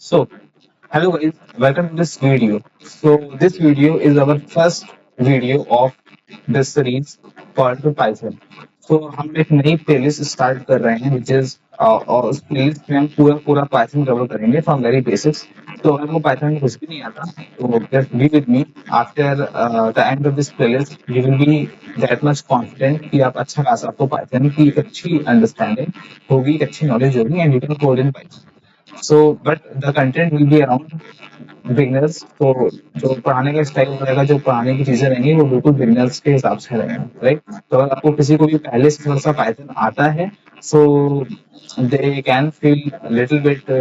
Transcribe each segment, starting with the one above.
So, hello guys, welcome to this video. So, this video is our first video of this series called Python. So, हम एक नई playlist start कर रहे हैं which is और उस प्लेलिस्ट में हम पूरा पूरा पाइथन कवर करेंगे फ्रॉम वेरी बेसिक्स. तो अगर आपको पाइथन में कुछ भी नहीं आता तो just be with me. After the end of this playlist, you will be that much confident कि आप अच्छा खासा आपको पाइथन की एक अच्छी अंडरस्टैंडिंग होगी, एक अच्छी नॉलेज होगी and you can code in Python. So, but the content will be around beginners. तो जो पढ़ाने का स्टाइल रहेगा, जो पढ़ाने की चीजें रहेंगी वो बिल्कुल बिगनर्स के हिसाब से रहेगा, राइट. तो अगर आपको किसी को भी पहले से थोड़ा सा पाइथन आता है so they can feel little bit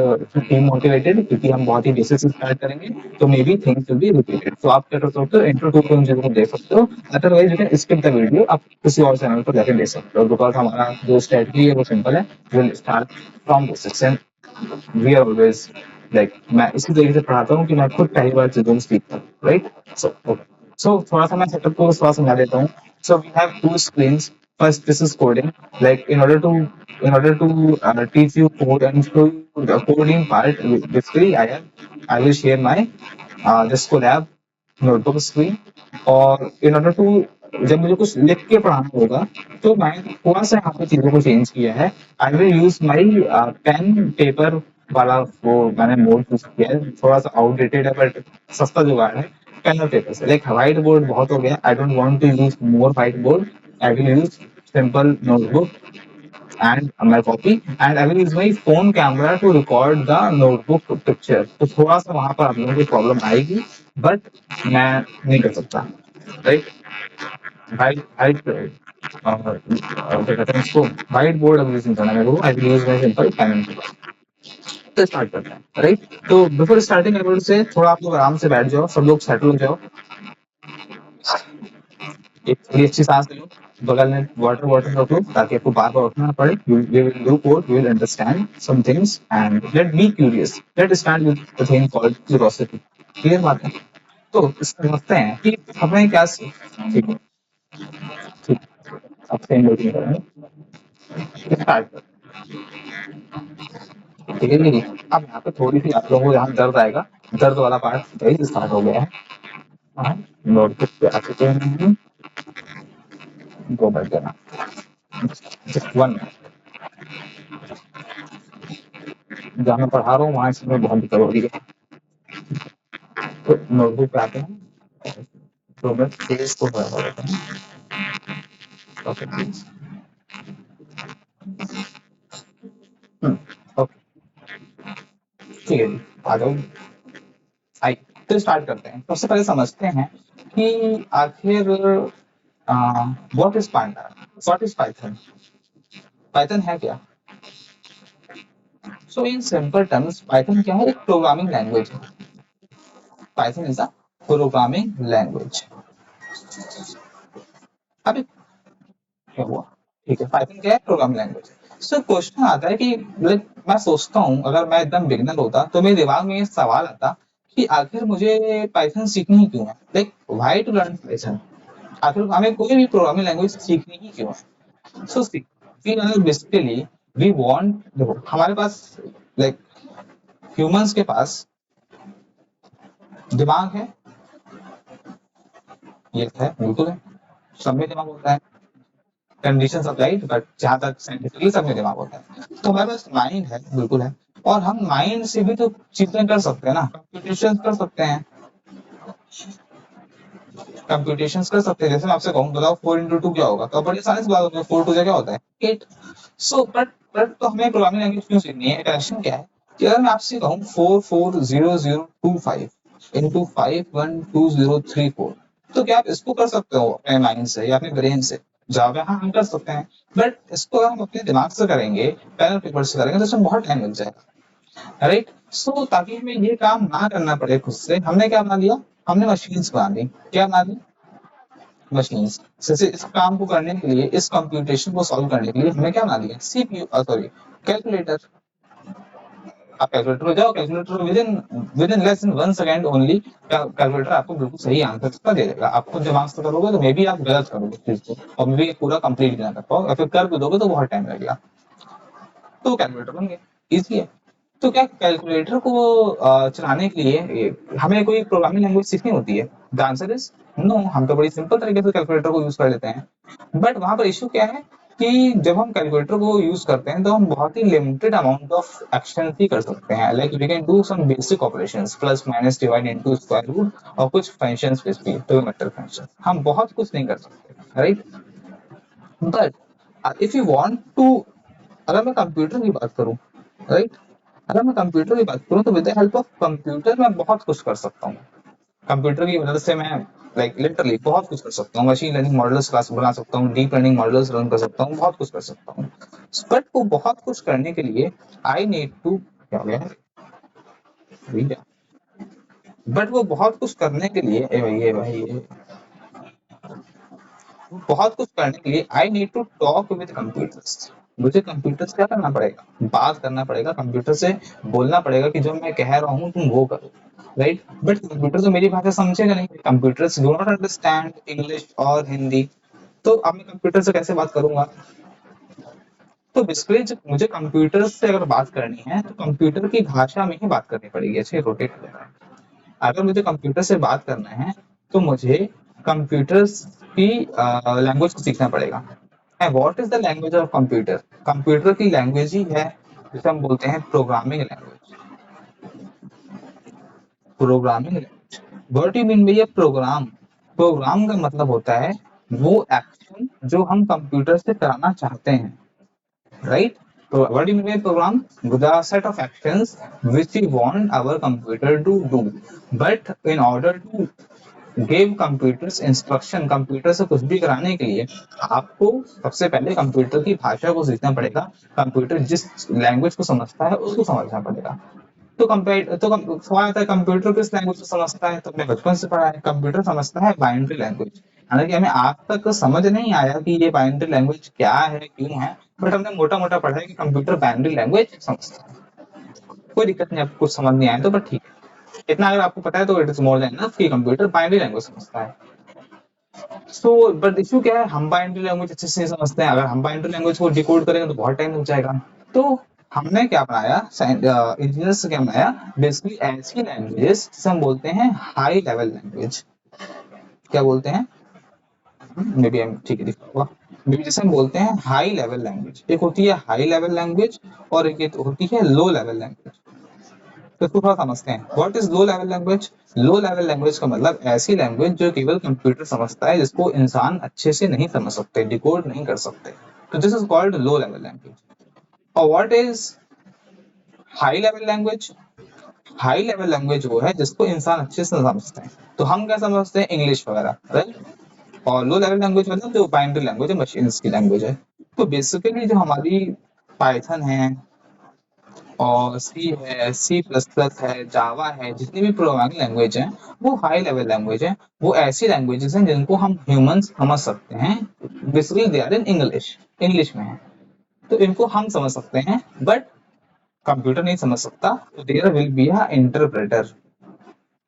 motivated क्योंकि हम बहुत ही बेसिक से स्टार्ट करेंगे. तो maybe things will be repeated. तो आप क्या कर सकते हो, इंट्रो 2.0 देख सकते हो. Otherwise you can skip the video, आप किसी और चैनल पर जाकर देख सकते हो. बिकॉज हमारा जो स्ट्रेटजी है वो सिंपल है. Will start from basics and we are always like मैं इसी तरीके से पढ़ाता हूँ कि मैं खुद पहली बार चीजों को सीखता हूँ, राइट. सो ओके, सो थोड़ा सा मैं सेटअप को थोड़ा समझा देता हूँ. So we have two screens. First this is coding. Like in order to teach you code and show you the coding part, basically I will share my this collab notebook screen. और in order to जब मुझे कुछ लिख के पढ़ाना होगा तो मैं थोड़ा सा यहाँ पे चीजों को चेंज किया है. I will use my pen paper वाला वो मैंने मोड चूज किया है. थोड़ा सा आउटडेटेड है बट सस्ता जुगाड़ है. पेन और पेपर से लाइक व्हाइट बोर्ड बहुत हो गया. I don't want to use more whiteboard. I will use simple notebook and my copy and I will use my phone camera to record the notebook picture. तो थोड़ा सा वहां पर आप लोगों को प्रॉब्लम आएगी बट मैं नहीं कर सकता, राइट. हाइट हाइट क्या कहते हैं इसको, वाइट बोर्ड अब यूज नहीं करना मेरे को. I will use my simple pen and paper. तो स्टार्ट करते हैं, राइट. तो before starting I will say थोड़ा आप लोग आराम से बैठ जाओ, सब लोग सेटल हो जाओ. एक थोड़ी अच्छी सांस ले लो. बगल में वाटर वाटर रख लो ताकि आपको बार बार उठना ना पड़े. We will do code, we will understand some things and let be curious. Let start with the thing called curiosity. Clear बात है. तो समझते हैं कि हमें क्या ठीक है. ठीक है. अब सेम रूटीन करेंगे. स्टार्ट कर. ठीक है जी. अब यहाँ पे थोड़ी सी आप लोगों को यहाँ दर्द आएगा. दर्द वाला पार्ट स्टार्ट हो गया है. हाँ, नोटबुक पे आ चुके हैं. गो बैक देना. Just one. जहाँ मैं पढ़ा रहा हूँ वहाँ इसमें बहुत दिक्कत हो रही है. तो नोटबुक पे आते हैं. तो मैं पेज को बड़ा कर देता हूँ. Okay please. ओके ठीक है जी. आ जाओ. आई. तो स्टार्ट करते हैं. सबसे पहले समझते हैं कि आखिर what is Panda, what is Python. Python है क्या. सो इन सिंपल टर्म्स पाइथन क्या है, एक प्रोग्रामिंग लैंग्वेज है. Python is a programming language. अभी क्या हुआ. ठीक है, पाइथन क्या है, प्रोग्रामिंग लैंग्वेज. सो क्वेश्चन आता है कि लाइक मैं सोचता हूँ अगर मैं एकदम बिगिनर होता तो मेरे दिमाग में ये सवाल आता कि आखिर मुझे पाइथन सीखनी ही क्यों है. Like why to learn Python. आखिर हमें कोई भी प्रोग्रामिंग लैंग्वेज सीखनी ही क्यों है. So see we are basically we want. देखो हमारे पास लाइक ह्यूमंस के पास दिमाग है. ये है बिल्कुल है. सब में दिमाग होता है. कंडीशन अप्लाइड बट जहां तक साइंटिफिकली सब में दिमाग होता है. तो हमारे पास माइंड है बिल्कुल है. और हम माइंड से भी तो चीजें कर सकते हैं ना. कंप्यूटेशन कर सकते हैं. कंप्यूटेशन कर सकते हैं. जैसे मैं आपसे कहूँ बताओ 4 into 2 क्या होगा तो बड़ी आसानी से बात होती है. 4 2 क्या होता है 8. सो बट तो हमें प्रोग्रामिंग लैंग्वेज क्यों सीखनी है. कनेक्शन क्या है कि अगर मैं आपसे कहूँ 440025 into 512034 तो क्या आप इसको कर सकते हो अपने माइंड से या अपने ब्रेन से. जवाब है हाँ, हम कर सकते हैं. बट इसको अगर हम अपने दिमाग से करेंगे, पेन और पेपर से करेंगे तो इसमें बहुत टाइम लग जाएगा, राइट. सो ताकि हमें ये काम ना करना पड़े खुद से, हमने क्या बना लिया, हमने मशीन्स बना दी. क्या बना दी, मशीन्स. जैसे इस काम को करने के लिए, इस कंप्यूटेशन को सॉल्व करने के लिए हमने क्या बना दिया, सीपीयू सॉरी कैलकुलेटर. आप कैलकुलेटर में जाओ, calculator with in less than 1 second only calculator आपको बिल्कुल सही आंसर का दे देगा. आप खुद दिमाग से करोगे तो मे बी आप गलत करोगे चीज को और मे बी पूरा कंप्लीट ना कर पाओ, या फिर कर भी दोगे तो बहुत टाइम लगेगा. तो कैलकुलेटर बन गया. इजी है. तो क्या कैलकुलेटर को चलाने के लिए हमें कोई प्रोग्रामिंग लैंग्वेज सीखनी होती है? The answer is no. हम तो बड़ी सिंपल तरीके से कैलकुलेटर को यूज कर लेते हैं। बट वहां पर इश्यू क्या है कि जब हम कैलकुलेटर को यूज करते हैं तो हम बहुत ही लिमिटेड अमाउंट ऑफ एक्शन ही कर सकते हैं। Like we can do some basic operations, plus minus divide into square root, और कुछ फंक्शंस विच भी ट्रिग्नोमेट्रिक फंक्शन, हम बहुत कुछ नहीं कर सकते, right? But if you want to, अगर मैं कंप्यूटर की बात करूं, राइट, अगर मैं कंप्यूटर की बात करूं तो with the help of computer मैं बहुत कुछ कर सकता हूँ। कंप्यूटर की मदद से मैं लाइक लिटरली बहुत कुछ कर सकता हूँ। मशीन लर्निंग मॉडल्स क्लास बना सकता हूँ, डीप लर्निंग मॉडल्स रन कर सकता हूँ, बहुत कुछ कर सकता हूँ। बट वो बहुत कुछ करने के लिए आई नीड टू, क्या हो गया भैया, बट वो बहुत कुछ करने के लिए बहुत कुछ करने के लिए I need to talk with computers. मुझे कंप्यूटर से क्या करना पड़ेगा? बात करना पड़ेगा, कंप्यूटर से बोलना पड़ेगा कि जो मैं कह रहा हूँ तुम वो करो, राइट? बट कंप्यूटर तो मेरी भाषा समझेगा नहीं, computers do not understand English और हिंदी, तो अब मैं कंप्यूटर से कैसे बात करूंगा? तो बेसिकली जब मुझे कंप्यूटर से अगर बात करनी है तो कंप्यूटर की भाषा में ही बात करनी पड़ेगी। अच्छे रोटेट हो रहा है। अगर मुझे कंप्यूटर से बात करना है तो मुझे कंप्यूटर की लैंग्वेज को सीखना पड़ेगा। And what is the language of computer? Computer की लैंग्वेज ही है जिसे हम बोलते हैं programming language. Programming language, what you mean by ये प्रोग्राम? प्रोग्राम का मतलब होता है वो एक्शन जो हम कंप्यूटर से कराना चाहते हैं, right? So what do you mean by program? The set of actions which we want our computer to do. But in order to give computers instruction, computer से कुछ भी कराने के लिए आपको सबसे पहले कंप्यूटर की भाषा को सीखना पड़ेगा। कंप्यूटर जिस लैंग्वेज को समझता है उसको समझना पड़ेगा। तो सवाल आता है कंप्यूटर किस लैंग्वेज को समझता है? तो हमने बचपन से पढ़ा है, कंप्यूटर समझता है बाइनरी लैंग्वेज। हालांकि हमें आज तक समझ नहीं आया कि ये बाइनरी लैंग्वेज क्या है, क्यों है, बट हमने मोटा मोटा पढ़ा है कि कंप्यूटर बाइनरी लैंग्वेज समझता है। कोई दिक्कत नहीं, आपको कुछ समझ नहीं आया तो बट ठीक है, इतना अगर आपको पता है तो it is more than enough कि कंप्यूटर बाइनरी लैंग्वेज समझता है। सो बट इश्यू क्या है, हम बाइनरी लैंग्वेज अच्छे से समझते हैं, अगर हम बाइनरी लैंग्वेज को डिकोड करेंगे तो बहुत टाइम लग जाएगा। तो हमने क्या बनाया, इंजीनियर्स क्या बनाया, बेसिकली ऐसी लैंग्वेजेस जिसे हम बोलते हैं हाई लेवल लैंग्वेज। क्या बोलते हैं? मे बी ठीक है, लिखा हुआ मे बी, जिसे हम बोलते हैं हाई लेवल लैंग्वेज। एक होती है हाई लेवल लैंग्वेज और एक होती है लो लेवल लैंग्वेज। तो इसको थोड़ा समझते हैं, what is low level language? Low level language का मतलब ऐसी लैंग्वेज जो केवल कंप्यूटर समझता है, जिसको इंसान अच्छे से नहीं समझ सकते, डिकोड नहीं कर सकते। तो this is called low level language. और what is high level language? High level language वो है जिसको इंसान अच्छे से समझते हैं। तो हम क्या समझते हैं? इंग्लिश वगैरह, राइट? और लो लेवल लैंग्वेज मतलब जो बाइनरी लैंग्वेज है, मशीन्स की लैंग्वेज है। तो बेसिकली जो हमारी पाइथन है और सी है, सी प्लस प्लस है, जावा है, जितनी भी प्रोग्रामिंग लैंग्वेज है वो हाई लेवल लैंग्वेज है। वो ऐसी लैंग्वेजेस हैं जिनको हम ह्यूमंस समझ सकते हैं। Basically they are in English, English में है, तो इनको हम समझ सकते हैं, बट कंप्यूटर नहीं समझ सकता। तो there will be a interpreter.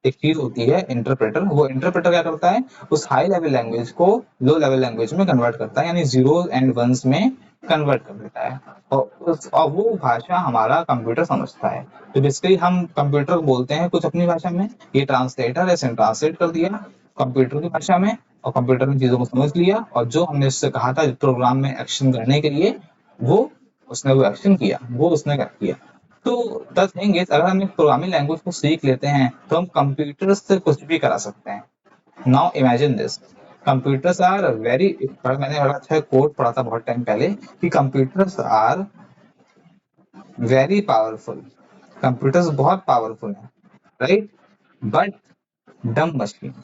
एक चीज होती है इंटरप्रेटर, वो इंटरप्रेटर क्या करता है, उस हाई लेवल लैंग्वेज को लो लेवल लैंग्वेज में कन्वर्ट करता है, यानी जीरो एंड वंस में कन्वर्ट कर देता है, और वो भाषा हमारा कंप्यूटर समझता है। तो बेसिकली हम कंप्यूटर को बोलते हैं कुछ अपनी भाषा में, ये ट्रांसलेटर ऐसे ट्रांसलेट कर दिया कंप्यूटर की भाषा में, और कंप्यूटर ने चीजों को समझ लिया, और जो हमने उससे कहा था प्रोग्राम में एक्शन करने के लिए, वो उसने वो एक्शन किया, वो उसने क्या किया। तो द थिंग इज, अगर हम एक प्रोग्रामिंग लैंग्वेज को सीख लेते हैं तो हम कंप्यूटर से कुछ भी करा सकते हैं। Now imagine this, computers are very, मैंने बड़ा अच्छा कोट पढ़ा था बहुत टाइम पहले कि computers are very powerful. Computers बहुत पावरफुल हैं, राइट? But dumb machine.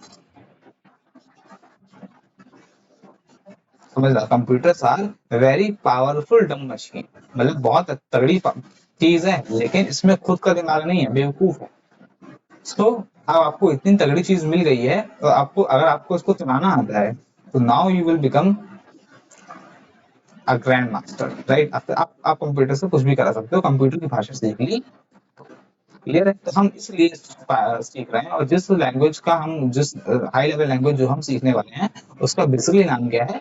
समझ रहा, computers are very powerful dumb machine, मतलब बहुत तगड़ी चीज है, लेकिन इसमें खुद का दिमाग नहीं है, बेवकूफ है। सो अब आपको इतनी तगड़ी चीज मिल गई है, तो आपको, अगर आपको इसको चलाना आता है, तो now you will become a grand master, right? आप कंप्यूटर से कुछ भी करा सकते हो, कंप्यूटर की भाषा सीख ली, क्लियर है? तो हम इसलिए सीख रहे हैं, और जिस लैंग्वेज का हम, जिस हाई लेवल लैंग्वेज जो हम सीखने वाले हैं, उसका बेसिकली नाम क्या है?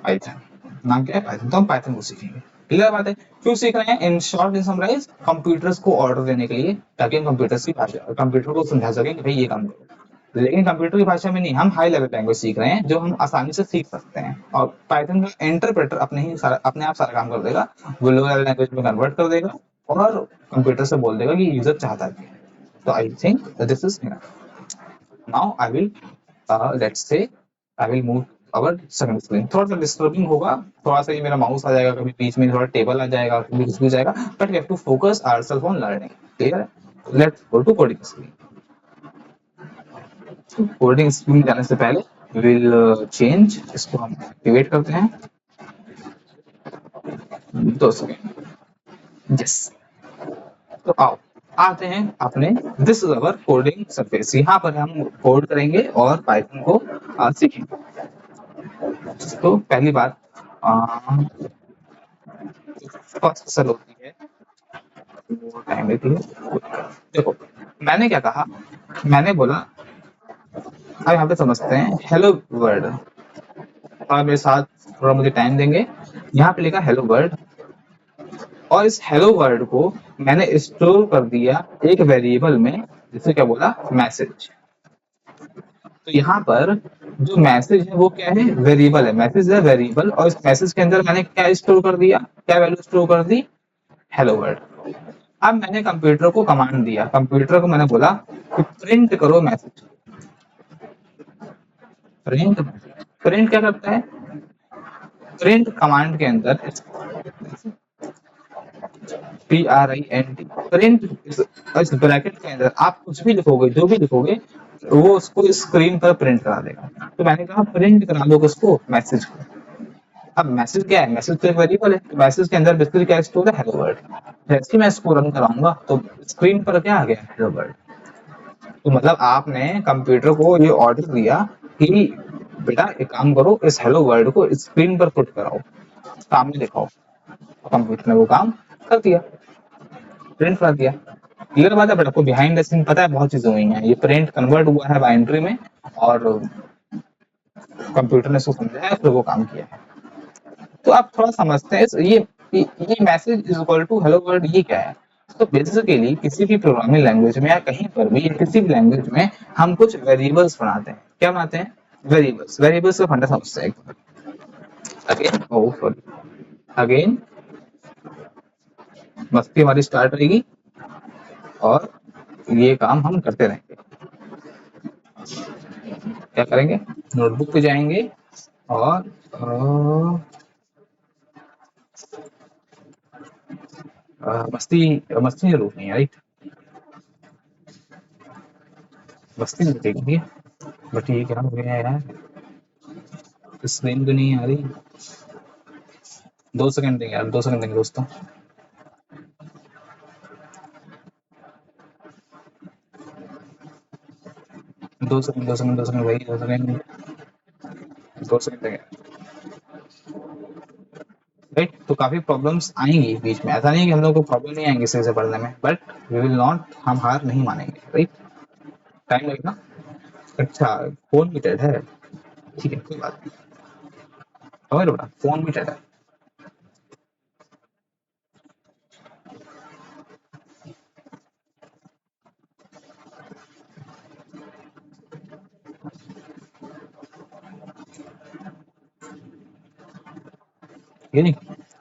पाइथन। नाम क्या है? पाइथन। तो हम पाइथन को सीखेंगे। क्लियर बात है। क्यों सीख रहे हैं? In short in summarize, computers को ऑर्डर देने के लिए, ताकि हम कंप्यूटर्स की भाषा, कंप्यूटर को समझा सकें कि भाई ये काम करो। लेकिन कंप्यूटर की भाषा में नहीं, हम हाई लेवल लैंग्वेज सीख रहे हैं जो हम आसानी से सीख सकते हैं। और पाइथन का इंटरप्रेटर अपने आप सारा काम कर देगा, वो लो लेवल लैंग्वेज में कन्वर्ट कर देगा और कंप्यूटर से बोल देगा कि यूजर चाहता है। तो I think this is now I will let's say I will move our second screen. थोड़ा सा डिस्टर्बिंग होगा, थोड़ा सा ये मेरा माउस आ जाएगा, कभी बीच में थोड़ा टेबल आ जाएगा, कभी कुछ भी जाएगा, but we have to focus ourselves on learning. Clear है? Let's go to coding screen. Coding screen जाने से पहले विल चेंज, इसको हम एक्टिवेट करते हैं। 2 सेकेंड। यस। तो आओ आते हैं अपने, this is our coding surface. यहाँ पर हम कोड करेंगे और पाइथन को सीखेंगे। तो पहली बात फर्स्ट सर होती है, वो टाइम लेती है। देखो मैंने क्या कहा, मैंने बोला, अब यहाँ पे समझते हैं हेलो वर्ल्ड। और मेरे साथ थोड़ा मुझे टाइम देंगे। यहाँ पे लिखा हेलो वर्ल्ड, और इस हेलो वर्ल्ड को मैंने स्टोर कर दिया एक वेरिएबल में, जिसे क्या बोला, मैसेज। तो यहाँ पर जो मैसेज है वो क्या है? वेरिएबल है। मैसेज है वेरिएबल, और इस मैसेज के अंदर मैंने क्या स्टोर कर दिया, क्या वैल्यू स्टोर कर दी? Hello world. अब मैंने कंप्यूटर को कमांड दिया, कंप्यूटर को मैंने बोला कि प्रिंट करो मैसेज। प्रिंट, प्रिंट क्या करता है? प्रिंट कमांड के अंदर PRINT, प्रिंट, इस ब्रैकेट के अंदर आप कुछ भी लिखोगे, जो भी लिखोगे वो उसको स्क्रीन पर प्रिंट करा देगा। तो मैंने कहा प्रिंट करा दो किसको? मैसेज को। अब मैसेज क्या है? मैसेज तो एक वेरिएबल है, मैसेज के अंदर बेसिकली क्या स्टोर है? Hello world. जैसे ही मैं इसको रन कराऊंगा तो स्क्रीन पर क्या आ गया? Hello world. तो मतलब आपने कंप्यूटर को ये ऑर्डर दिया कि बेटा एक काम करो, इस हेलो वर्ल्ड को स्क्रीन पर पुट कराओ, सामने दिखाओ। कंप्यूटर ने वो काम कर दिया, प्रिंट कर दिया। क्लियर बात है? बट आपको बिहाइंड द सीन पता है बहुत चीजें हुई हैं। ये प्रिंट कन्वर्ट हुआ है बाइनरी में, और कंप्यूटर ने इसको समझाया, फिर वो काम किया है। तो आप थोड़ा समझते हैं ये message is equal to hello world, ये क्या है? तो बेसिकली किसी भी प्रोग्रामिंग लैंग्वेज में या कहीं पर भी, किसी भी लैंग्वेज में हम कुछ वेरिएबल्स बनाते हैं। क्या बनाते हैं? वेरिएबल्स। वेरिएबल्स का फंडा समझते हैं। अगेन सॉरी, अगेन मस्ती हमारी स्टार्ट रहेगी और ये काम हम करते रहेंगे। क्या करेंगे? नोटबुक पे जाएंगे और मस्ती, मस्ती जरूर नहीं, राइट? मस्ती नहीं रुकेगी, बट ये क्या हो गया है यार, स्क्रीन तो नहीं आ रही। 2 सेकंड देंगे यार, 2 सेकंड देंगे दोस्तों। दो सेकंड, 2 सेकंड, 2 सेकंड भाई, 2 सेकंड, 2 सेकंड देंगे, राइट? तो काफी प्रॉब्लम्स आएंगी बीच में, ऐसा नहीं कि हम लोग को प्रॉब्लम नहीं आएंगे सही से पढ़ने में, बट वी विल नॉट, हम हार नहीं मानेंगे, राइट? टाइम लगेगा। अच्छा, फोन भी डेड है, ठीक है, कोई बात नहीं। समझ लो बेटा, फोन भी डेड है। ये नहीं,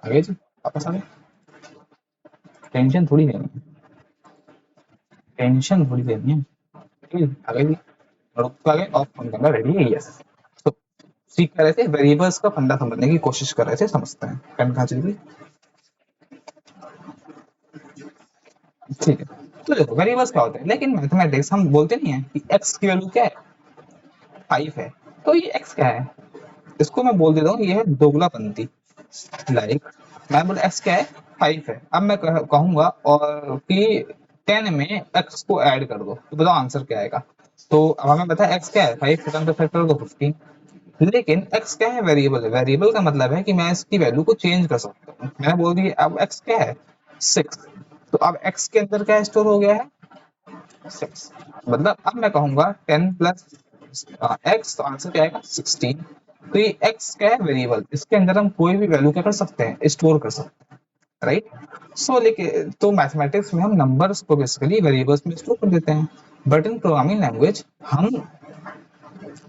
आगे जी, वापस आ गए। टेंशन थोड़ी लेनी है, टेंशन थोड़ी लेनी है, ठीक है, आगे जी। रुक आगे, ऑफ फोन करना रेडी है, यस। तो सीख कर रहे थे, वेरिएबल्स का फंडा समझने की कोशिश कर रहे थे, समझते हैं। पेन कहाँ चली गई? ठीक है। तो देखो वेरिएबल्स क्या होते हैं, लेकिन मैथमेटिक्स हम बोलते नहीं है कि एक्स की वैल्यू क्या है? 5 है। तो ये एक्स क्या है? इसको मैं बोल देता हूँ ये है दोगलापंती। लाइक मैं बोला एक्स क्या है? 5 है। अब मैं कहूंगा और कि 10 में एक्स को ऐड कर दो, तो बताओ आंसर क्या आएगा? तो अब हमें पता है एक्स क्या है, 5 से 10 पे फैक्टर दो 15। लेकिन एक्स क्या है? वेरिएबल है। वेरिएबल का मतलब है कि मैं इसकी वैल्यू को चेंज कर सकता हूँ। मैंने बोल दिया अब एक्स क्या है? 6। तो अब एक्स के अंदर क्या स्टोर हो गया है? 6। मतलब अब मैं कहूंगा 10 प्लस एक्स, तो आंसर क्या आएगा? 16। तो ये एक्स क्या है? वेरिएबल। इसके अंदर हम कोई भी वैल्यू क्या कर सकते हैं? स्टोर कर सकते हैं। राइट। सो लेकिन तो मैथमेटिक्स में हम नंबर्स को बेसिकली वेरिएबल्स में स्टोर कर देते हैं, बट इन प्रोग्रामिंग लैंग्वेज हम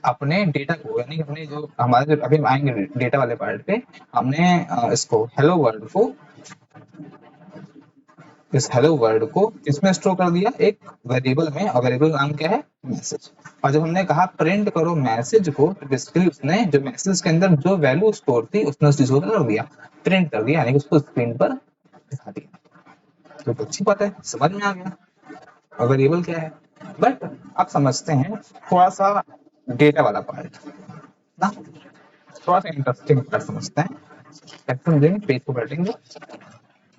अपने डेटा को, यानी अपने जो हमारे जो अभी हम आएंगे डेटा वाले पार्ट पे, हमने इसको हेलो वर्ल्ड को, इस हेलो वर्ल्ड को किसमें स्टोर कर दिया, एक वेरिएबल में, और वेरिएबल नाम क्या है, मैसेज। और जब हमने कहा प्रिंट करो मैसेज को, तो बेसिकली उसने जो मैसेज के अंदर जो वैल्यू स्टोर थी उसने उस चीज को कर दिया, प्रिंट कर दिया, यानी कि उसको स्क्रीन पर दिखा दिया। तो अच्छी बात है, समझ में आ गया और वेरिएबल क्या है। बट अब समझते हैं थोड़ा सा डेटा वाला पार्ट ना, थोड़ा सा इंटरेस्टिंग पार्ट समझते हैं। कैसे समझेंगे, पेज को बैठेंगे,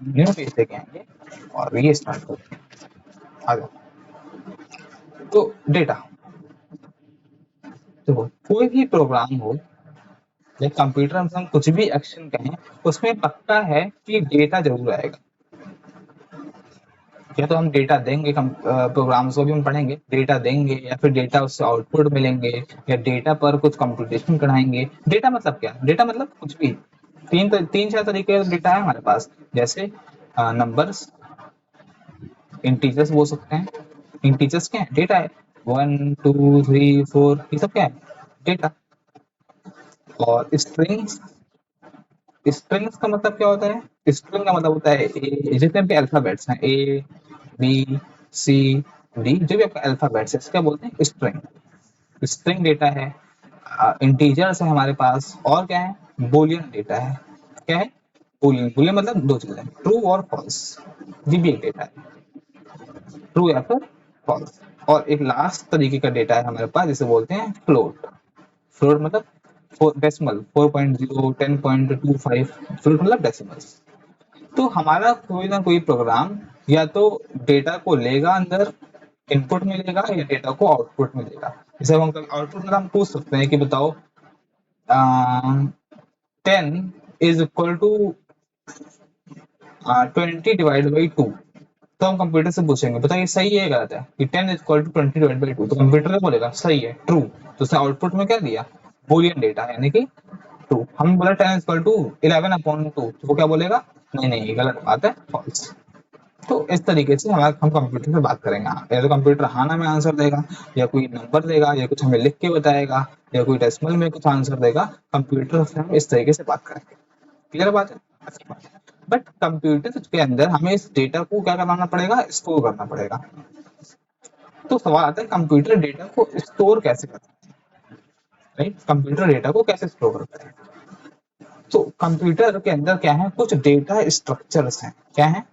न्यू पेज लेके आएंगे और ये स्टार्ट करेंगे। आ जाओ। तो डेटा, देखो कोई भी प्रोग्राम हो या कंप्यूटर में हम कुछ भी एक्शन कहें, उसमें पक्का है कि डेटा जरूर आएगा। या तो हम डेटा देंगे, प्रोग्राम्स को भी हम पढ़ेंगे, डेटा देंगे या फिर डेटा उससे आउटपुट मिलेंगे, या डेटा पर कुछ कंप्यूटेशन कराएंगे। डेटा मतलब क्या, डेटा मतलब कुछ भी, तीन चार तरीके का डेटा है हमारे पास, जैसे नंबर्स, इंटीजर्स बोल सकते हैं। इंटीजर्स क्या है, डेटा है, 1 2 3 4, ये सब क्या है, डेटा। और स्ट्रिंग्स, स्ट्रिंग्स का मतलब क्या होता है, स्ट्रिंग का मतलब होता है जितने भी अल्फाबेट्स हैं, ए बी सी डी, जो भी आपका अल्फाबेट्स है, क्या बोलते हैं, स्ट्रिंग। स्ट्रिंग डेटा है। इंटीजर्स है हमारे पास, और क्या है, बूलियन डेटा है। क्या है, बूलियन। बूलियन मतलब दो चीजें, ट्रू और फॉल्स, ये भी एक डेटा है, ट्रू या फिर फॉल्स। और एक लास्ट तरीके का डेटा है हमारे पास, जिसे बोलते हैं फ्लोट। फ्लोट मतलब डेसिमल, 4.0, 10.25, फ्लोट मतलब डेसिमल्स। तो हमारा कोई ना कोई प्रोग्राम या तो डेटा को लेगा अंदर, इनपुट मिलेगा, या डेटा को आउटपुट मिलेगा। जैसे हम आउटपुट में हम पूछ सकते हैं कि बताओ 10 = 20/2, तो हम कंप्यूटर से पूछेंगे बताइए सही है गलत है, कि 10 = 20/2, तो कंप्यूटर क्या बोलेगा, सही है, ट्रू। तो उसने आउटपुट में क्या दिया, बूलियन डेटा, यानी कि ट्रू। हम बोला 10 = 11/2, तो वो क्या बोलेगा, नहीं नहीं गलत बात है, फॉल्स। तो इस तरीके से हम कंप्यूटर से बात करेंगे, या तो कंप्यूटर हाँ ना में आंसर देगा, या कोई नंबर देगा, या कुछ हमें लिख के बताएगा, या कोई डेसिमल में कुछ आंसर देगा। कंप्यूटर से हम इस तरीके से बात करेंगे। क्लियर बात है, अच्छी बात है। बट कंप्यूटर के अंदर हमें इस डेटा को क्या करना पड़ेगा, स्टोर करना पड़ेगा। तो सवाल आता है कंप्यूटर डेटा को स्टोर कैसे करता है, राइट, कंप्यूटर डेटा को कैसे स्टोर करता है। तो कंप्यूटर के अंदर क्या है, कुछ डेटा स्ट्रक्चर्स हैं। क्या है,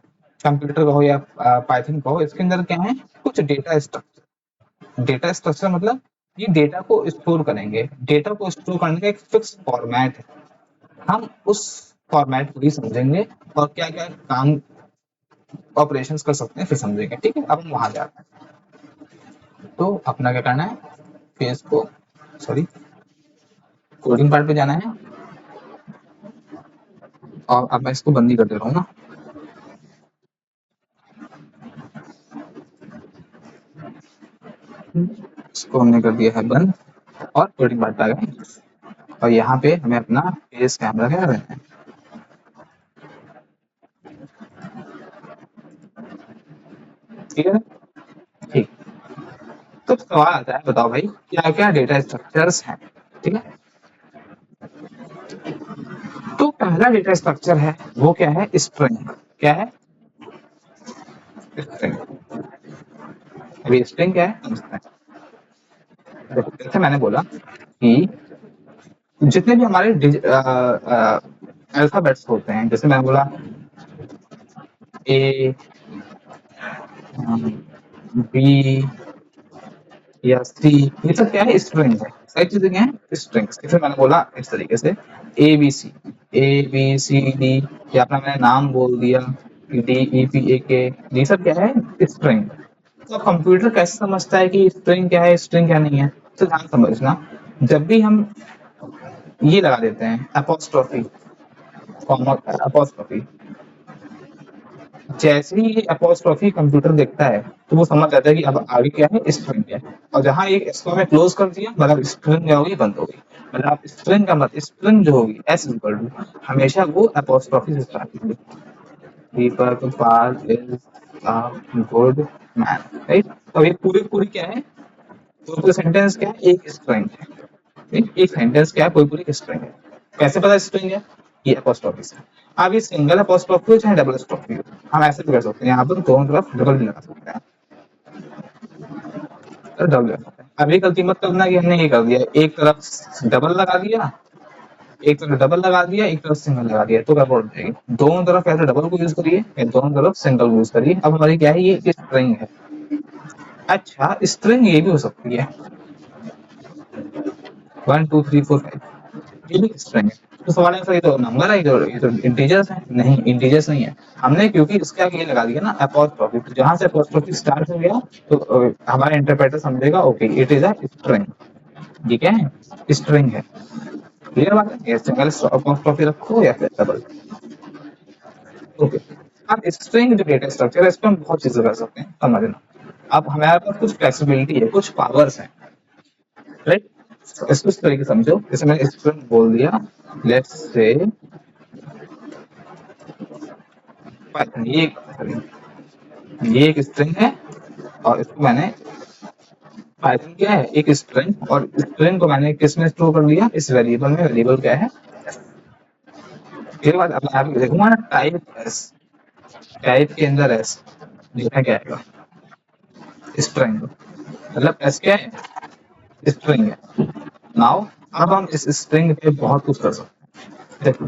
कंप्यूटर कहो या पाइथन कहो, इसके अंदर क्या है, कुछ डेटा स्ट्रक्चर। डेटा स्ट्रक्चर मतलब ये डेटा को स्टोर करेंगे, डेटा को स्टोर करने का एक फिक्स फॉर्मेट है। हम उस फॉर्मेट को ही समझेंगे और क्या क्या काम ऑपरेशंस कर सकते हैं फिर समझेंगे। ठीक है, अब हम वहां जाते हैं। तो अपना क्या करना है, पेज को, सॉरी, कोडिंग पार्ट पे जाना है। और अब मैं इसको बंद ही कर दे रहा हूँ ना। इसको हमने कर दिया है बंद, और कोडिंग पार्ट पे आ गए। और यहाँ पे हमें अपना फेस कैमरा क्या करना है, ठीक है, ठीक। तो सवाल आता है, बताओ भाई क्या क्या डेटा स्ट्रक्चर्स हैं। ठीक है, तो पहला डेटा स्ट्रक्चर है वो क्या है, स्ट्रिंग। क्या है, स्ट्रिंग। अभी स्ट्रिंग क्या है समझते हैं। देखो, जैसे मैंने बोला कि जितने भी हमारे अल्फाबेट्स होते हैं, जैसे मैंने बोला ए बी या सी, ये सब क्या है, स्ट्रिंग है। सारी चीजें क्या है, स्ट्रिंग्स। फिर मैंने बोला इस तरीके से ए बी सी डी, या अपना मैंने नाम बोल दिया डी ई पी ए के, ये सब क्या है, स्ट्रिंग। तो कंप्यूटर कैसे समझता है कि स्ट्रिंग क्या है, स्ट्रिंग क्या नहीं है। तो ध्यान समझना, जब भी हम ये लगा देते हैं अपोस्ट्रोफी, अपोस्ट्रोफी, जैसे ही अपोस्ट्रोफी कंप्यूटर देखता है तो वो समझ जाता है कि अब आगे क्या है, स्ट्रिंग है। और जहां एक इसको हमें क्लोज कर दिया, मतलब स्ट्रिंग क्या होगी, बंद होगी। मतलब स्ट्रिंग का मतलब स्ट्रिंग जो होगी एस इक्वल टू, हमेशा वो अपोस्ट्रोफी से स्टार्ट होगी। Deepak Pal is a good man, right. अब ये पूरी पूरी क्या है, पूरी सेंटेंस क्या है, एक स्ट्रिंग है, ठीक? एक सेंटेंस क्या है, पूरी पूरी स्ट्रिंग है। कैसे पता स्ट्रिंग है, ये अपोस्ट्रोफी से। अब ये सिंगल अपोस्ट्रोफी हो चाहे डबल अपोस्ट्रोफी हो, हम ऐसे भी कर सकते हैं, यहाँ पर दोनों तरफ डबल भी लगा सकते हैं, तो डबल लगा सकते हैं। अब ये गलती मत करना कि हमने ये कर दिया, एक तरफ डबल लगा दिया, एक तरफ डबल लगा दिया, एक तरफ सिंगल लगा दिया, तो गड़बड़ हो जाएगी। दोनों तरफ या तो डबल को यूज करिए या दोनों तरफ सिंगल को यूज करिए। अब हमारी क्या है, ये स्ट्रिंग है। अच्छा, स्ट्रिंग ये भी हो सकती है 1 2 3 4 5, ये भी स्ट्रिंग है। तो सवाल है, ये तो नंबर है, ये तो इंटीजर्स है, नहीं इंटीजर्स नहीं है। हमने क्योंकि इसके आगे ये लगा दिया ना अपोस्ट्रोफी, तो जहां से अपोस्ट्रोफी स्टार्ट हो गया तो हमारा इंटरप्रेटर समझेगा okay it is a string. ये क्या है, स्ट्रिंग है। क्लियर बात है, ये सिंगल अपोस्ट्रोफी रखो या फिर डबल। ओके। अब स्ट्रिंग जो डेटा स्ट्रक्चर है, इस पर हम बहुत चीजें कर सकते हैं, समझना। अब हमारे पास कुछ फ्लेक्सिबिलिटी है, कुछ पावर्स हैं, राइट। इसको इस तरीके से समझो, जैसे मैंने स्ट्रिंग बोल दिया, लेट्स से ये एक स्ट्रिंग है, और इसको मैंने पाइथन क्या है, एक स्ट्रिंग, और स्ट्रिंग को मैंने किस में स्टोर कर लिया, इस वेरिएबल में। वेरिएबल क्या है, फिर बाद अब मैं देखूंगा ना टाइप एस, टाइप के अंदर एस लिखा क्या आएगा, स्ट्रिंग, मतलब एस क्या है, स्ट्रिंग है। नाउ अब हम इस स्ट्रिंग पे बहुत कुछ कर सकते हैं। देखो,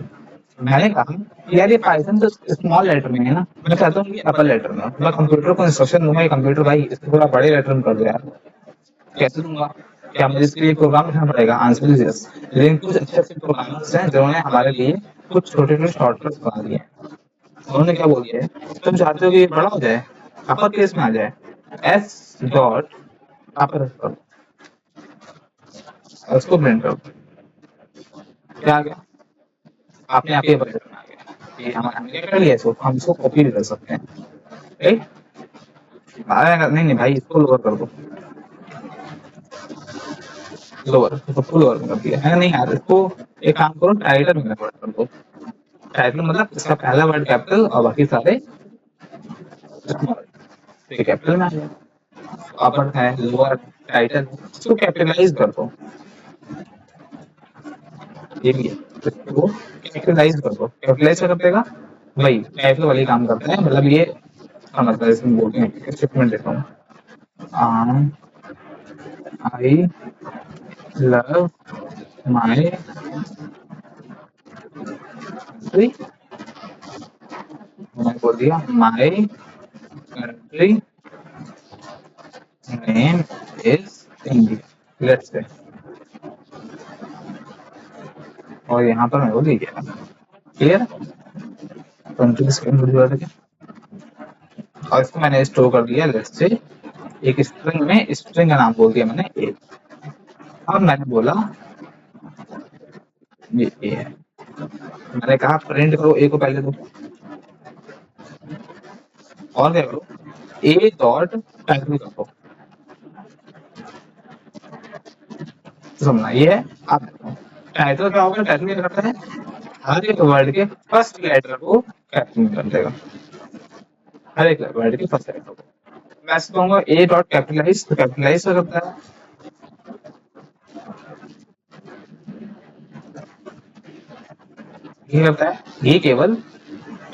मैंने कहा कि यार ये पाइथन तो स्मॉल लेटर में है ना, मैं चाहता हूँ कि अपर लेटर में हो। मैं कंप्यूटर को इंस्ट्रक्शन दूंगा कि कंप्यूटर भाई इसको थोड़ा बड़े लेटर में कर दो यार। कैसे दूंगा, क्या मुझे इसके लिए प्रोग्राम लिखना पड़ेगा, आंसर इज यस। लेकिन कुछ अच्छे अच्छे प्रोग्रामर्स हैं जिन्होंने हमारे लिए कुछ छोटे छोटे शॉर्टकट्स बना दिए हैं। उन्होंने क्या बोल दिया है, तुम चाहते हो कि ये बड़ा हो जाए, अपर केस में आ जाए, एस डॉट अपर करो, उसको प्रिंट करो, क्या आ गया, आपने आप ये बजट में आ गया। ये हमने क्या कर लिया, इसको हम इसको कॉपी भी कर सकते हैं, राइट। नहीं नहीं भाई, इसको लोअर कर दो, लोअर, सबको लोअर में कर दिया है। नहीं यार, इसको एक काम करो, टाइटल में कन्वर्ट कर दो। टाइटल मतलब इसका पहला वर्ड कैपिटल और बाकी सारे स्मॉल, तो ये कैपिटल में आ गया। अपर है, लोअर, टाइटल, इसको कैपिटलाइज कर दो, ये भी है, तो इसको कैपिटलाइज कर दो। कैपिटलाइज क्या कर देगा, वही कैपिटल वाली काम करता है, मतलब ये समझ लो, इसमें बोलते हैं स्टेटमेंट देता हूँ, आई लव माई कंट्री, मैंने बोल दिया my country name is India, let's say, और यहाँ पर मैं बोल दिया, क्लियर, कंट्री स्क्रीन जुड़ जाता है। और इसको मैंने स्टोर कर दिया, लेट्स से एक स्ट्रिंग में, स्ट्रिंग का नाम बोल दिया मैंने ए। अब मैंने बोला ये ए है, मैंने कहा प्रिंट करो ए को पहले दो, और क्या करो, ए डॉट टाइटल करो, समझना ये है। अब टाइटल क्या होगा, टाइटल क्या करता है, हर एक वर्ड के फर्स्ट लेटर को कैपिटल में कर देगा, हर एक वर्ड के फर्स्ट लेटर को। मैं ऐसे कहूंगा ए डॉट कैपिटलाइज, तो कैपिटलाइज क्या करता है, ये करता है, ये केवल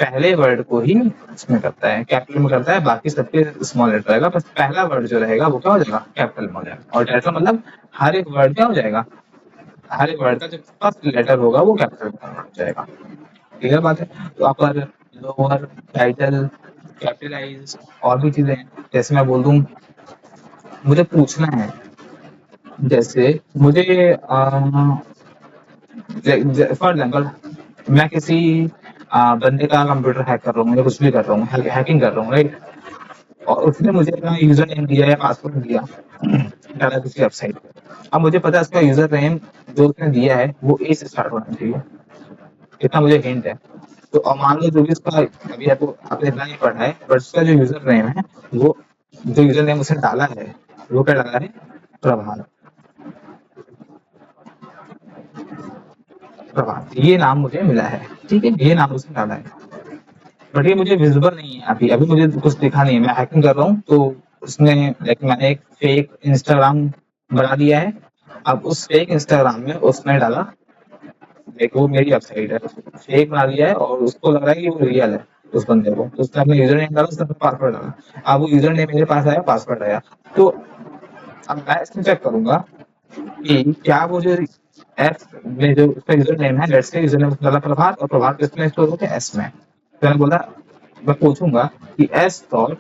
पहले वर्ड को ही इसमें करता है, कैपिटल में करता है, बाकी सबके स्मॉल लेटर रहेगा, बस पहला वर्ड जो रहेगा वो क्या हो जाएगा, कैपिटल में हो जाएगा। और टाइटल मतलब हर एक वर्ड क्या हो जाएगा, हर एक वर्ड का जो फर्स्ट लेटर होगा वो कैपिटल में हो जाएगा। क्लियर बात है। तो अपर, लोअर, टाइटल, कैपिटलाइज, और भी चीजें हैं। जैसे मैं बोल दूं, मुझे पूछना है, जैसे मुझे फॉर एग्जाम्पल मैं किसी बंदे का कंप्यूटर हैक कर रहा हूँ, या कुछ भी कर रहा हूँ, हैकिंग कर रहा हूँ, राइट। और उसने मुझे अपना यूजर नेम दिया या पासवर्ड दिया, डाला किसी वेबसाइट पे। अब मुझे पता है उसका यूजर नेम जो उसने दिया है वो ए से स्टार्ट होना चाहिए, इतना मुझे हिंट है। तो अब मान लो जो भी उसका, अभी आपको आपने इतना नहीं पढ़ा है, बट उसका जो यूजर नेम है, वो जो यूजर नेम उसने डाला है वो क्या डाला है, प्रभात, प्रभात, ये नाम मुझे मिला है, ठीक है, ये नाम उसने डाला है। बट ये मुझे विजिबल नहीं है अभी, अभी मुझे कुछ दिखा नहीं है, मैं हैकिंग कर रहा हूँ तो उसने लाइक मैंने एक फेक इंस्टाग्राम बना दिया है। अब उस फेक इंस्टाग्राम में उसने डाला, लाइक वो मेरी वेबसाइट है, फेक बना दिया है और उसको लग रहा है कि वो रियल है उस बंदे को, तो उसने अपना यूजर नेम डाला, उसने पासवर्ड डाला। अब वो यूजर नेम मेरे पास आया, पासवर्ड आया, तो अब मैं इसमें चेक करूंगा कि क्या वो जो एफ में जो उसका यूजर नेम है, लेट्स से यूजर नेम डाला प्रभात और प्रभात किसमें स्टोर होता है, एस में। तो मैंने बोला, मैं पूछूंगा कि एस डॉट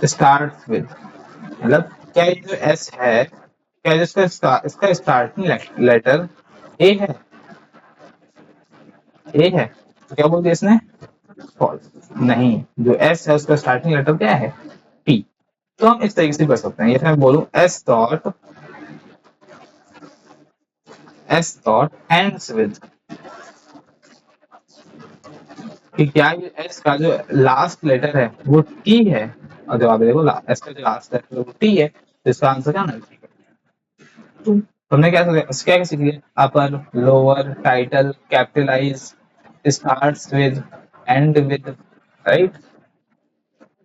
स्टार्ट विद, मतलब क्या ये जो एस है, क्या इसका स्टार्टिंग लेटर ए है, ए है। तो क्या बोल दिया इसने, फॉल्स। नहीं, जो एस है उसका स्टार्टिंग लेटर क्या है, पी। तो हम इस तरीके से कर सकते हैं, जैसे मैं बोलूं एस डॉट एंड्स विद, कि क्या ये एस का जो लास्ट लेटर है वो टी है, और जवाब देखो एस का जो लास्ट लेटर है वो टी है, तो इसका आंसर क्या होना चाहिए। तो हमने क्या क्या सीख लिया, upper, lower, title, capitalize, starts with, end with, right.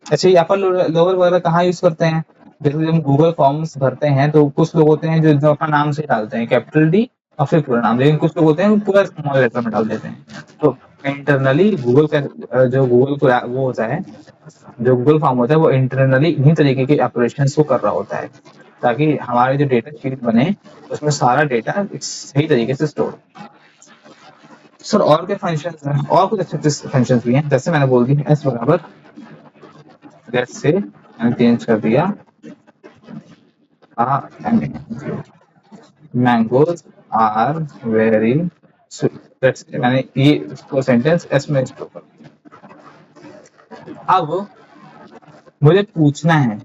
अच्छा, ये अपर लोअर वगैरह कहाँ यूज करते हैं, जैसे जब हम गूगल फॉर्म्स भरते हैं तो कुछ लोग होते हैं जो अपना नाम से डालते हैं कैपिटल डी और फिर पूरा नाम, लेकिन कुछ लोग होते हैं वो पूरा स्मॉल लेटर में डाल देते हैं। तो इंटरनली गूगल का जो गूगल को वो होता है, जो गूगल फॉर्म होता है वो इंटरनली इन्हीं तरीके के ऑपरेशन को कर रहा होता है, ताकि हमारे जो डेटा शीट बने उसमें सारा डेटा सही तरीके से स्टोर। सर और क्या फंक्शन हैं, और कुछ अच्छे फंक्शन भी हैं, जैसे मैंने बोल दिया एस बराबर, लेट्स से मैंने चेंज कर दिया मैंगोज आर वेरी स्वीट, मैंने ये इसको सेंटेंस एस में स्टोर कर दिया। अब मुझे पूछना है,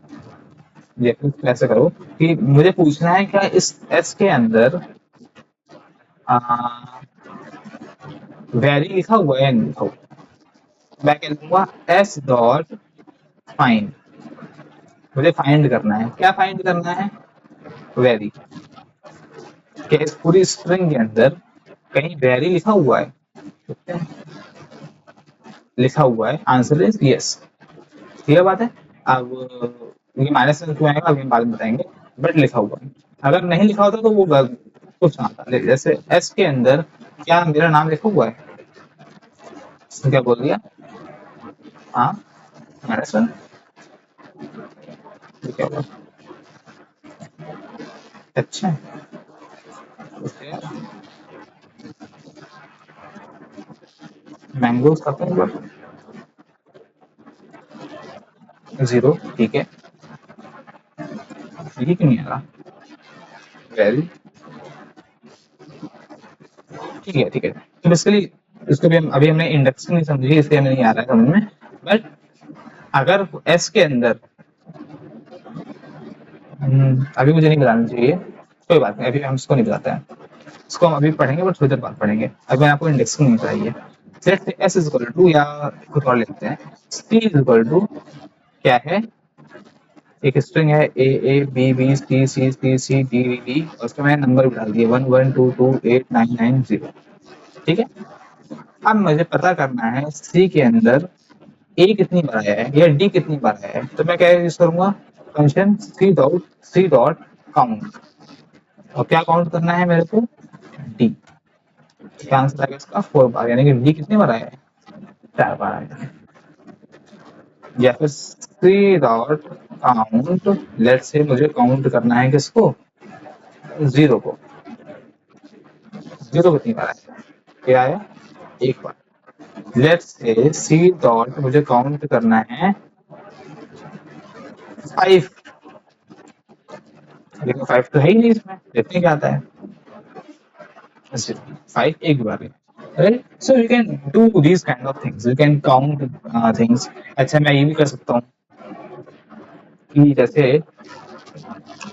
ये कुछ ऐसे करो कि मुझे पूछना है क्या इस एस के अंदर वेरी लिखा हुआ है या नहीं लिखा हुआ। मैं कह दूंगा एस डॉट फाइंड, मुझे फाइंड करना है, क्या फाइंड करना है, वेरी। क्या इस पूरी स्ट्रिंग के अंदर कहीं वेरी लिखा हुआ है, लिखा हुआ है, आंसर इज यस। ठीक है बात है। अब ये माइनस में क्यों आएगा अभी हम बाद में बताएंगे, बट लिखा हुआ है। अगर नहीं लिखा होता तो वो कुछ ना आता, जैसे एस के अंदर क्या मेरा नाम लिखा हुआ है, इसने क्या बोल दिया, हाँ माइनस वन, क्या हुआ, अच्छा मैंगोज खाता है जीरो, ठीक है, ये क्यों नहीं आ रहा, वेरी, ठीक है ठीक है। तो बेसिकली इसको भी हम अभी हमने इंडेक्स नहीं समझी इसलिए हमें नहीं आ रहा है समझ में, बट अगर एस के अंदर अभी मुझे नहीं बताना चाहिए, कोई बात नहीं, अभी हम इसको नहीं बताते हैं, इसको हम अभी पढ़ेंगे बट थोड़ी देर बाद पढ़ेंगे, अभी मैंने आपको इंडेक्स नहीं बताई है। Let's say S is equal to, या कुछ और लिखते हैं, टी इज इक्वल टू क्या है, एक स्ट्रिंग है A A B B C C C C D D D, और उसमें मैंने नंबर भी डाल दिए 11228990, ठीक है। अब मुझे पता करना है सी के अंदर ए कितनी बार आया है या डी कितनी बार आया है, तो मैं क्या यूज करूंगा, फंक्शन सी डॉट काउंट, और क्या काउंट करना है मेरे को, डी। क्या आंसर आएगा इसका, 4 बार, यानी कि डी कितनी बार आया है, 4 बार आया है। या फिर C dot count, let's say मुझे काउंट करना है किसको, जीरो को, जीरो कितनी बार आया, क्या आया, एक बार। लेट्स से सी डॉट मुझे काउंट करना है 5, लेकिन 5 तो है ही नहीं इसमें, देखते क्या आता है, 5 एक बार है, right? So you can do these kind of things. You can count things. अच्छा, मैं ये भी कर सकता हूँ कि जैसे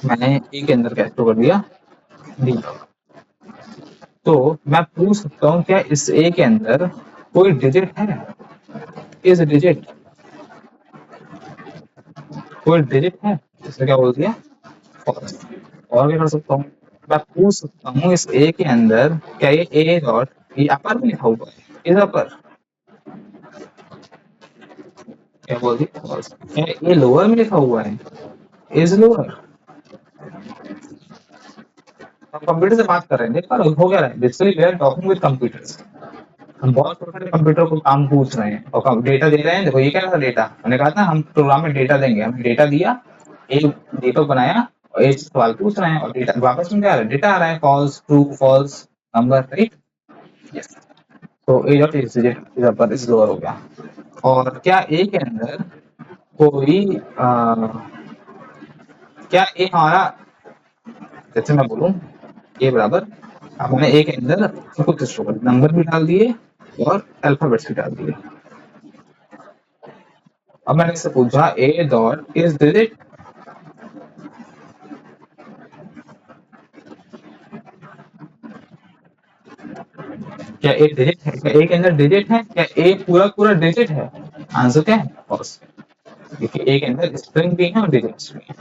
मैंने ए के अंदर कैसे कर दिया डी, तो मैं पूछ सकता हूँ क्या इस ए के अंदर कोई डिजिट है, इस डिजिट, कोई डिजिट है, इसने क्या बोल दिया, false। और क्या कर सकता हूँ, मैं पूछ सकता हूँ इस ए के अंदर क्या ये ए डॉट, ये अपर में लिखा हुआ है, इज अपर, क्या बोल दी false। क्या ये लोअर में लिखा हुआ है इज लोअर। हम कंप्यूटर से बात कर रहे हैं, देख पा रहे हो हो क्या रहा है, basically we are talking with computers. हम बहुत छोटे कंप्यूटर को काम पूछ रहे हैं और डेटा दे रहे हैं। देखो ये क्या था डेटा, हमने कहा था हम प्रोग्राम में डेटा देंगे, हमने डेटा दिया, एक दीपक बनाया और एक सवाल पूछ रहे हैं और डेटा वापस में क्या आ रहा है, डेटा आ रहा है false true false number, right. Yes. तो ए डॉट इज पर इस लोअर हो गया। और क्या ए के अंदर कोई क्या ए हमारा, जैसे मैं बोलूं ए बराबर, अब मैंने ए के अंदर कुछ स्ट्रोक नंबर भी डाल दिए और अल्फाबेट्स भी डाल दिए। अब मैंने इससे पूछा ए डॉट इज डिजिट, क्या ए डिजिट है, क्या ए के अंदर डिजिट है, क्या ए पूरा पूरा डिजिट है। आंसर क्या है, फॉल्स, क्योंकि ए के अंदर स्ट्रिंग भी है और डिजिट्स भी है।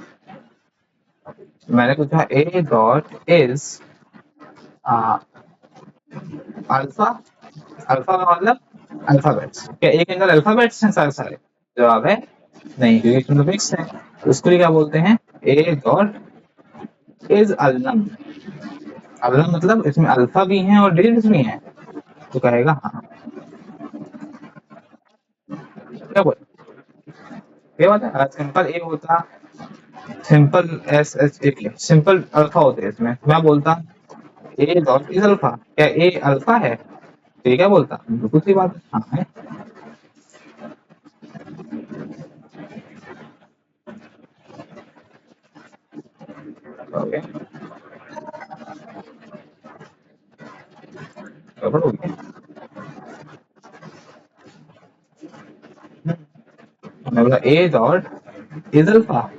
मैंने पूछा ए डॉट इज अल्फा, अल्फा का मतलब अल्फाबेट्स, क्या ए के अंदर अल्फाबेट्स हैं सारे सारे। जवाब है नहीं, क्योंकि इसमें मिक्स है। तो उसको क्या बोलते हैं, ए डॉट इज अलनम। अलनम मतलब इसमें अल्फा भी है और डिजिट्स भी हैं, तो कहेगा हाँ। क्या बोल, ये बात है। अगर सिंपल ए होता, simple S H A, simple alpha होते इसमें, मैं बोलता ए डॉट इज अल्फा, क्या ए अल्फा है, तो ये क्या बोलता, बिल्कुल सी बात है, हाँ है। ओके, गड़बड़ हो गया। मैं बोला a dot is alpha,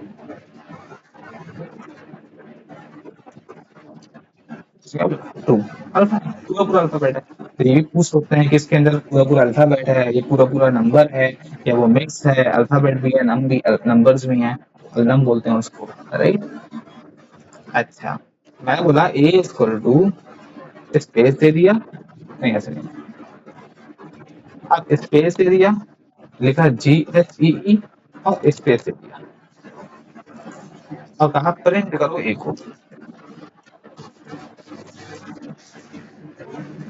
to, alpha पूरा पूरा अल्फाबेट है। तो ये भी पूछ सकते हैं कि इसके अंदर पूरा पूरा अल्फाबेट है, ये पूरा पूरा नंबर है, या वो मिक्स है, अल्फाबेट भी है नम भी नंबर्स भी हैं, नम बोलते हैं उसको, राइट। अच्छा, मैं बोला ए इक्वल टू, स्पेस दे दिया, नहीं ऐसे नहीं, अब स्पेस दे दिया, लिखा जी एच ई ई और स्पेस दे दिया और कहा प्रिंट करो ए को।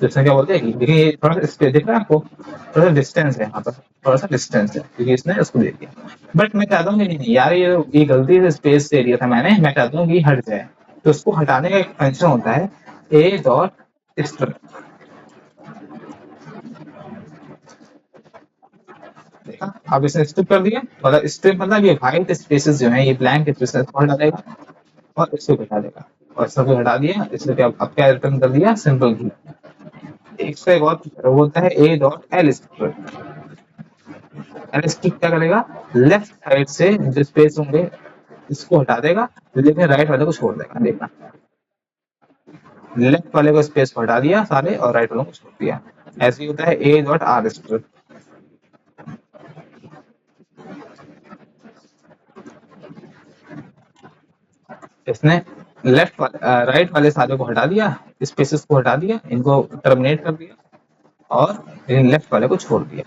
जिसमें क्या बोलते हैं कि देखिए ये थोड़ा सा स्पेस दिख रहा है आपको, थोड़ा सा डिस्टेंस है यहाँ पर, थोड़ा सा डिस्टेंस है क्योंकि इसने उसको दे दिया। बट मैं चाहता हूँ कि नहीं यार, ये गलती से स्पेस दे दिया था मैंने, मैं चाहता हूँ कि हट जाए। तो उसको हटाने का एक फंक्शन होता है ए डॉट स्ट्रिप। देखा, अब इसने स्ट्रिप कर दिया, मतलब स्ट्रिप मतलब ये व्हाइट स्पेसेस जो है, ये ब्लैंक स्पेसेस को हटा देगा और इसको हटा देगा, और सबको हटा दिया, इसलिए क्या अब क्या रिटर्न कर दिया, सिंपल की। इसका एक और वो होता है ए dot L strip. L strip क्या करेगा, लेफ्ट साइड से जो स्पेस होंगे इसको हटा देगा, लेकिन राइट वाले को छोड़ देगा। देखना, लेफ्ट वाले को स्पेस को हटा दिया सारे और राइट वालों को छोड़ दिया। ऐसे ही होता है ए डॉट आर स्ट्रिप। इसने लेफ्ट राइट वाले सारे को हटा दिया, स्पेसेस को हटा दिया, इनको टर्मिनेट कर दिया और लेफ्ट वाले को छोड़ दिया।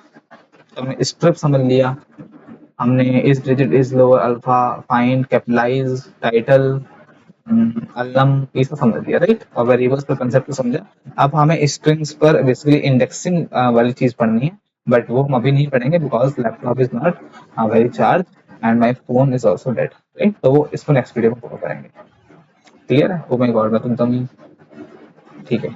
तो हमने स्ट्रिप समझ लिया, हमने इस digit is lower alpha, find, capitalize, title, अलम, ये सब समझ लिया, राइट। और वेरिएबल्स का कंसेप्ट समझा। अब हमें स्ट्रिंग्स पर बेसिकली इंडेक्सिंग वाली चीज पढ़नी है, बट वो हम अभी नहीं पढ़ेंगे because laptop is not very charge and my phone is also dead, right. तो वो इसको नेक्स्ट वीडियो में फॉलो करेंगे। क्लियर है, ओ माय गॉड मैं तुम ठीक है।